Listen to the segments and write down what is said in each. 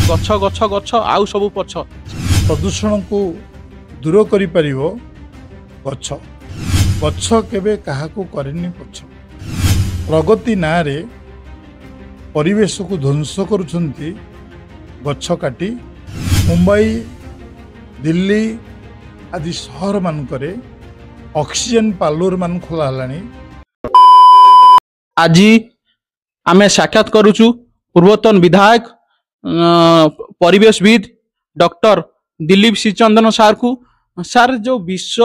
गछ गछ गछ आउ सब पछ प्रदूषण को दूर करि परिबो गछ गछ केबे काहाकू करेनी पछ प्रगति ना रे परिवेश को ध्वंस करुछंती गछ काटी मुंबई दिल्ली आदि शहर मानकरे ऑक्सीजन पार्लर मान खोला हलानी। आज आमे साक्षात करुचु पूर्वतन विधायक परिवेशविद डॉक्टर दिलीप श्रीचंदन सार को। सार जो विश्व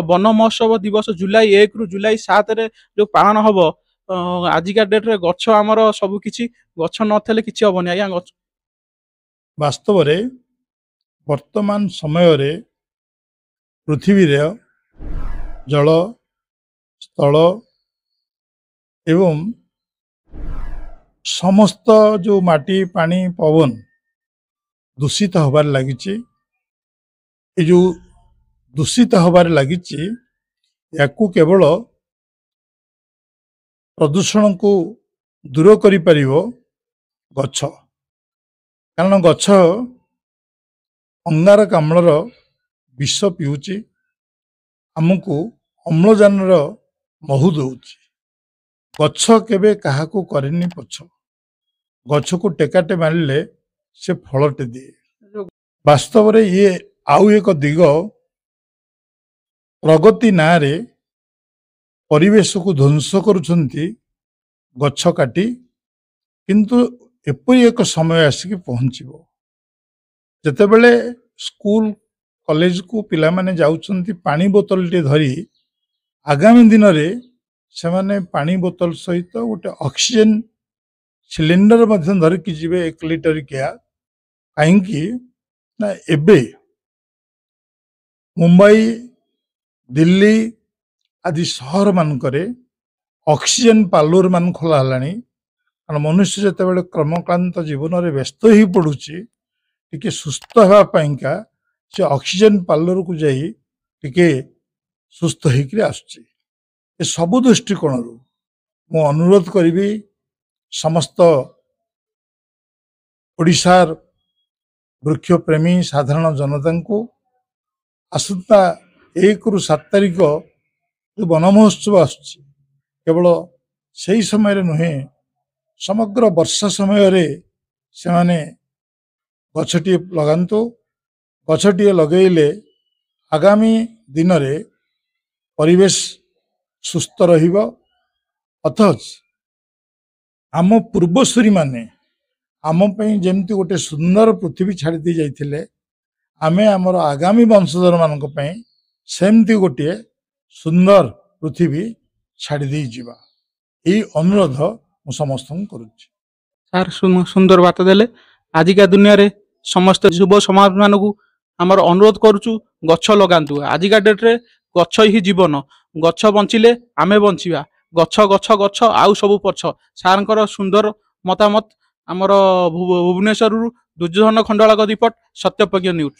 वन महोत्सव दिवस जुलाई 1 रु जुलाई 7 रे जो पालन हम आजिका डेट रे गछ आमर सबकि गछ नथले किछि हबनी आज्ञा। गछ वास्तव रे वर्तमान समय रे पृथ्वी रे जल स्थल एवं समस्त जो माटी पानी पवन दूषित हबार लगी। ये जो दूषित हबार लगी याकू केवल प्रदूषण को दूर करि परिबो गछ। कारण गछ अंगारकाम्लर विष पिउची आमको अम्लजान महू दउची। गछ केबे काहाकू करेनी पछ गछ को टेकाटे मारिले से फलटे दिए। वास्तव रे ये आउ एक दिग प्रगति ना रे परिवेश को ध्वंस करुछंती गछ काटी। किंतु एपरी एक समय आसिक पहुंचबो जेतेबेले स्कूल कॉलेज को पिला माने जाउछंती पानी बोतल टे धरी आगामी दिन रे से माने पानी बोतल सहित गोटे ऑक्सीजन सिलिंडर मध्य धरिकी जीवे 1 लिटर किया कहीं ना एबे मुंबई दिल्ली आदि शहर मानकरे ऑक्सीजन पार्लर मान खोला हलानी। कारण मनुष्य जेतेबेले क्रमक्रांत जीवन रे व्यस्त ही पड़ुची टिके सुस्थ हेबा पाइंका से ऑक्सीजन पार्लर को जाई टिके सुस्थ होकर आसुची। ए सबु दृष्टिकोण मु अनुरोध करी समस्त ओडिशार वृक्ष प्रेमी साधारण जनता को आसंता 1 रु 7 तारिख जो वन महोत्सव आसुची केवल सही समय रे नुहे समग्र वर्षा समय रे से माने गछटी लगांतु। गछटी लगेले आगामी दिन रे परिवेश सुस्थ रहिबो। अथच आम पूर्वसूरी माने आम पई जेमती गोटे सुंदर पृथ्वी छाड़ी दी जाइथिले आमे हमर आगामी वंशधर मानक पई सेमती गोटे सुंदर पृथ्वी छाड़ी दी जीवा एई अनुरोध मु समस्त करूछि। सार सुंदर बात देले। आजिका दुनिया रे समस्त युव समाज मानकू आमर अनुरोध करुचु गछ लगांतु। आजिका डेट रे गछ ही जीवन। गछ बंचिले आमे बंचिबा। गछ गछ गछ आउ सब पछ। सारंकर सुंदर मतामत। आमर भुवनेश्वर दुर्योधन खंडाला रिपोर्ट सत्यप्रज्ञ न्यूज।